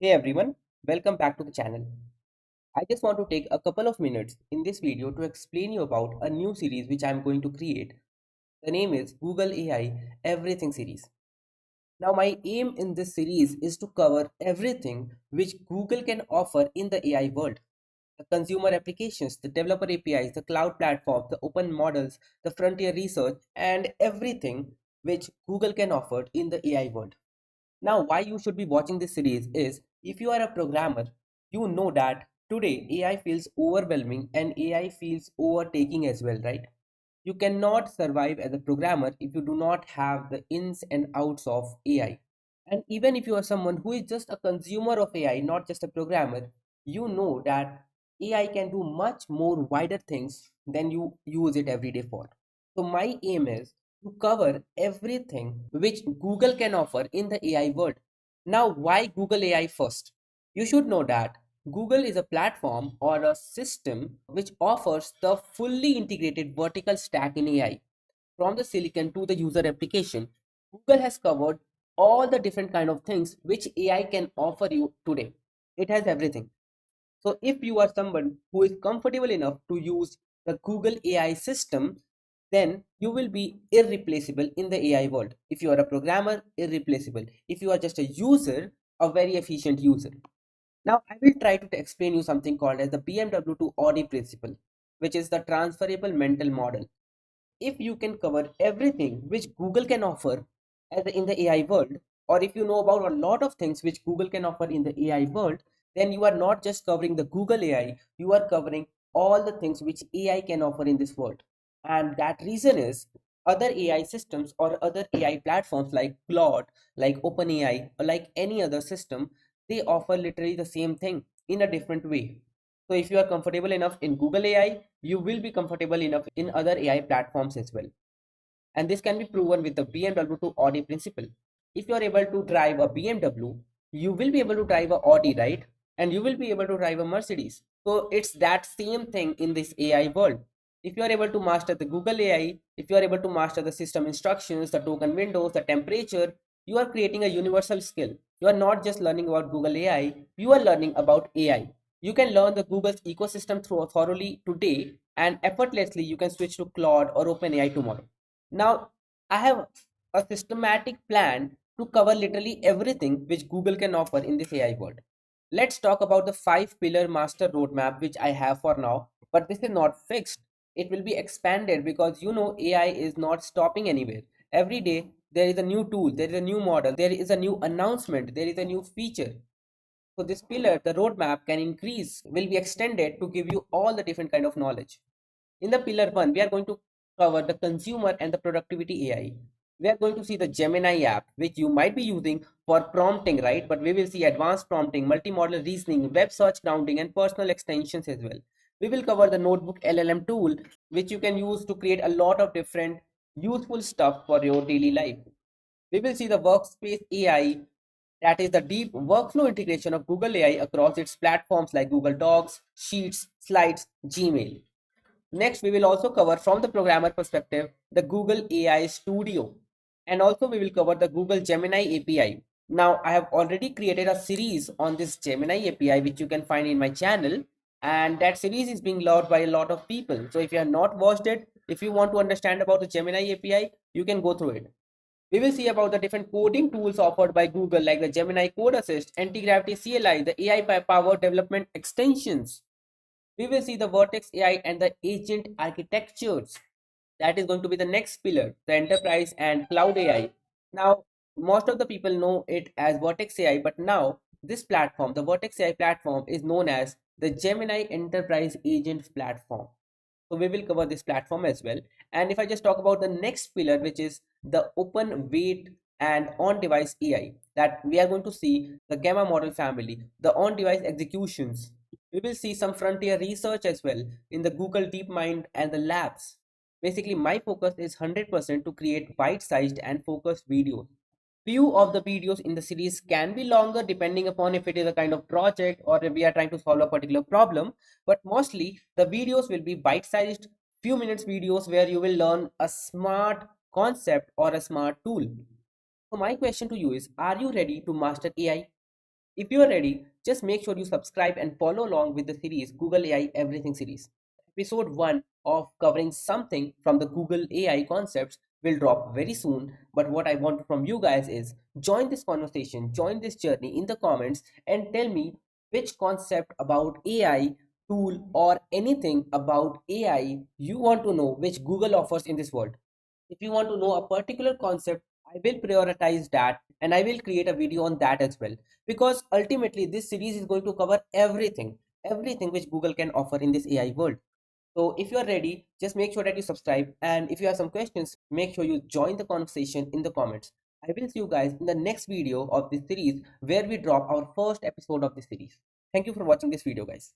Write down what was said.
Hey everyone, welcome back to the channel. I just want to take a couple of minutes in this video to explain you about a new series which I am going to create. The name is Google AI Everything series. Now my aim in this series is to cover everything which Google can offer in the AI world. The consumer applications, the developer APIs, the cloud platforms, the open models, the frontier research and everything which Google can offer in the AI world. Now, why you should be watching this series is if you are a programmer, you know that today AI feels overwhelming and AI feels overtaking as well, right? You cannot survive as a programmer if you do not have the ins and outs of AI. And even if you are someone who is just a consumer of AI, not just a programmer, you know that AI can do much more wider things than you use it every day for. So my aim is to cover everything which Google can offer in the AI world. Now, why Google AI first? You should know that Google is a platform or a system which offers the fully integrated vertical stack in AI. From the silicon to the user application, Google has covered all the different kind of things which AI can offer you today. It has everything. So if you are someone who is comfortable enough to use the Google AI system, then you will be irreplaceable in the AI world. If you are a programmer, irreplaceable. If you are just a user, a very efficient user. Now I will try to explain you something called as the BMW to Audi principle, which is the transferable mental model. If you can cover everything which Google can offer in the AI world, or if you know about a lot of things which Google can offer in the AI world, then you are not just covering the Google AI, you are covering all the things which AI can offer in this world. And that reason is other AI systems or other AI platforms like Claude, like OpenAI, or like any other system, they offer literally the same thing in a different way. So if you are comfortable enough in Google AI, you will be comfortable enough in other AI platforms as well. And this can be proven with the BMW to Audi principle. If you are able to drive a BMW, you will be able to drive a Audi, right? And you will be able to drive a Mercedes. So it's that same thing in this AI world. If you are able to master the Google AI, if you are able to master the system instructions, the token windows, the temperature, you are creating a universal skill. You are not just learning about Google AI, you are learning about AI. You can learn the Google's ecosystem through thoroughly today, and effortlessly you can switch to Claude or OpenAI tomorrow. Now, I have a systematic plan to cover literally everything which Google can offer in this AI world. Let's talk about the five pillar master roadmap which I have for now, but this is not fixed. It will be expanded because AI is not stopping anywhere. Every day there is a new tool, there is a new model, there is a new announcement, there is a new feature. So this pillar, the roadmap can increase, will be extended to give you all the different kind of knowledge. In the pillar one, we are going to cover the consumer and the productivity AI. We are going to see the Gemini app, which you might be using for prompting, right? But we will see advanced prompting, multimodal reasoning, web search grounding, and personal extensions as well. We will cover the Notebook LLM tool, which you can use to create a lot of different useful stuff for your daily life. We will see the workspace AI, that is the deep workflow integration of Google AI across its platforms like Google Docs, Sheets, Slides, Gmail. Next, we will also cover from the programmer perspective the Google AI Studio, and also we will cover the Google Gemini API. Now, I have already created a series on this Gemini API, which you can find in my channel, and that series is being loved by a lot of people. So, if you have not watched it, if you want to understand about the Gemini API, you can go through it. We will see about the different coding tools offered by Google, like the Gemini Code Assist, Anti-Gravity CLI, the AI-powered development extensions. We will see the Vertex AI and the agent architectures. That is going to be the next pillar, the enterprise and cloud AI. Now, most of the people know it as Vertex AI, but now this platform, the Vertex AI platform, is known as the Gemini Enterprise Agent Platform. So we will cover this platform as well. And if I just talk about the next pillar, which is the open weight and on-device AI, that we are going to see the Gemma model family, the on-device executions. We will see some frontier research as well in the Google DeepMind and the labs. Basically, my focus is 100% to create bite-sized and focused videos. Few of the videos in the series can be longer depending upon if it is a kind of project or if we are trying to solve a particular problem, but mostly the videos will be bite-sized, few minutes videos where you will learn a smart concept or a smart tool. So my question to you is, are you ready to master AI? If you are ready, just make sure you subscribe and follow along with the series Google AI Everything series. Episode 1 of covering something from the Google AI concepts will drop very soon. But what I want from you guys is join this conversation, join this journey in the comments, and tell me which concept about AI tool or anything about AI you want to know which Google offers in this world. If you want to know a particular concept, I will prioritize that and I will create a video on that as well. Because ultimately, this series is going to cover everything which Google can offer in this AI world. So if you are ready, just make sure that you subscribe. And if you have some questions, make sure you join the conversation in the comments. I will see you guys in the next video of this series where we drop our first episode of this series. Thank you for watching this video, guys.